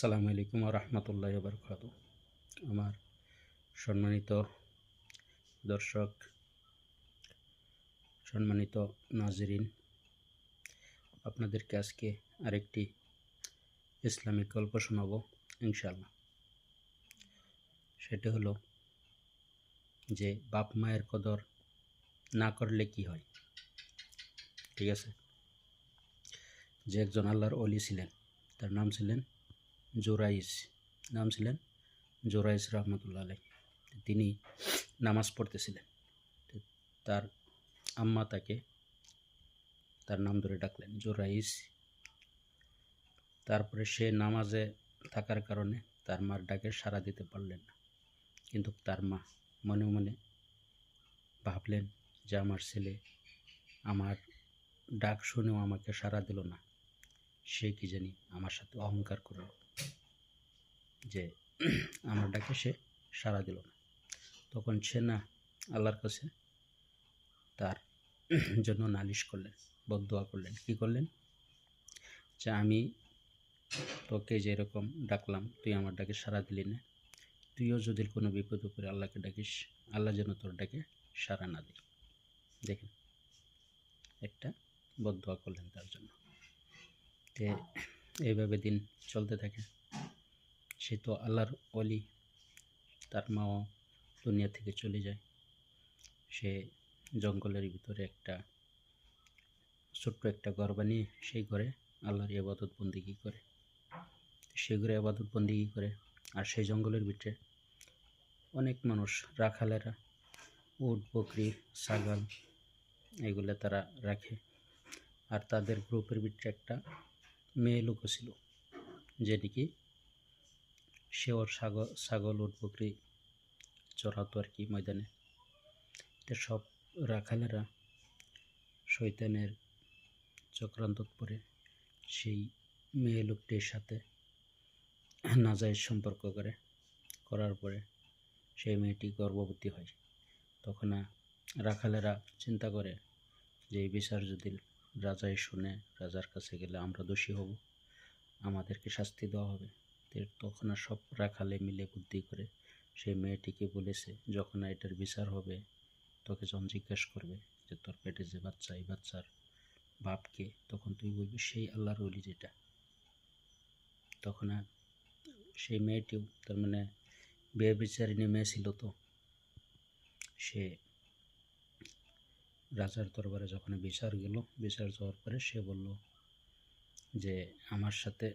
আসসালামু আলাইকুম ওয়া রাহমাতুল্লাহি ওয়া বারাকাতুহু। আমার সম্মানিত দর্শক, সম্মানিত নাজরিন, আপনাদেরকে আজকে আরেকটি ইসলামিক গল্প শোনাবো ইনশাআল্লাহ। সেটা হলো যে বাপ মায়ের কদর না করলে কি হয়। ঠিক আছে, যে একজন আল্লাহর ওলি ছিলেন, তার নাম ছিলেন জোরাইস রহমতুল্লাহ আলাইহি। তিনি নামাজ পড়তেছিলেন। তার আম্মা তার নাম ধরে ডাকলেন জোরাইস। তারপরে সে নামাজে থাকার কারণে তার মার ডাকে সাড়া দিতে পারলেন না। কিন্তু তার মা মনে মনে ভাবলেন যে আমার ছেলে আমার ডাক শুনেও আমাকে সাড়া দিল না, সে কি জানি আমার সাথে অহংকার করল যে আমার ডাকে সে সাড়া দিল না। তখন সে না আল্লাহর কাছে তার জন্য নালিশ করলেন, বদদোয়া করলেন। কি করলেন? যে আমি তোকে যেরকম ডাকলাম, তুই আমার ডাকে সাড়া দিলি না, তুইও যদি কোনো বিপদ উপরে আল্লাহকে ডাকিস, আল্লাহ যেন তোর ডাকে সাড়া না দিই। দেখেন, একটা বদদোয়া করলেন তার জন্য। তে এইভাবে দিন চলতে থাকে। সে তো আল্লাহর ওলি, তার মাও দুনিয়া থেকে চলে যায়। সে জঙ্গলের ভিতরে ছোট্ট একটা ঘর বানিয়ে সেই ঘরে আল্লাহর ইবাদত বন্দেগী করে। সেই ঘরে ইবাদত বন্দেগী করে। আর সেই জঙ্গলের ভিতরে অনেক মানুষ, রাখালেরা, উট, বকরি, ছাগল এগুলো তারা রাখে। আর তাদের গ্রুপের ভিতরে একটা মেয়ে লোকও ছিল, যে নাকি সে ওর ছাগল, উট, বকরি চড়াতো আর কি ময়দানে। তো সব রাখালেরা শয়তানের চক্রান্ত পরে সেই মেয়ে লোকটির সাথে নাজায়েজ সম্পর্ক করার পরে সেই মেয়েটি গর্ভবতী হয়। তখন রাখালেরা চিন্তা করে যে এই বিচার যদি রাজাই শুনে, রাজার কাছে গেলে আমরা দোষী হব, আমাদেরকে শাস্তি দেওয়া হবে। তখন সব রাখালে মিলে বুদ্ধি করে সেই মেয়েটিকে বলেছে, যখন এটার বিচার হবে তোকে যখন জিজ্ঞাসা করবে যে তোর পেটে যে বাচ্চা, এই বাচ্চার বাপকে, তখন তুই বলবি সেই আল্লাহর ওলি যেটা। তখন সেই মেয়েটিও, তার মানে বিয়ে বিচারিনী মেয়ে ছিল, তো সে রাজার দরবারে যখন বিচার যাওয়ার পরে সে বলল যে আমার সাথে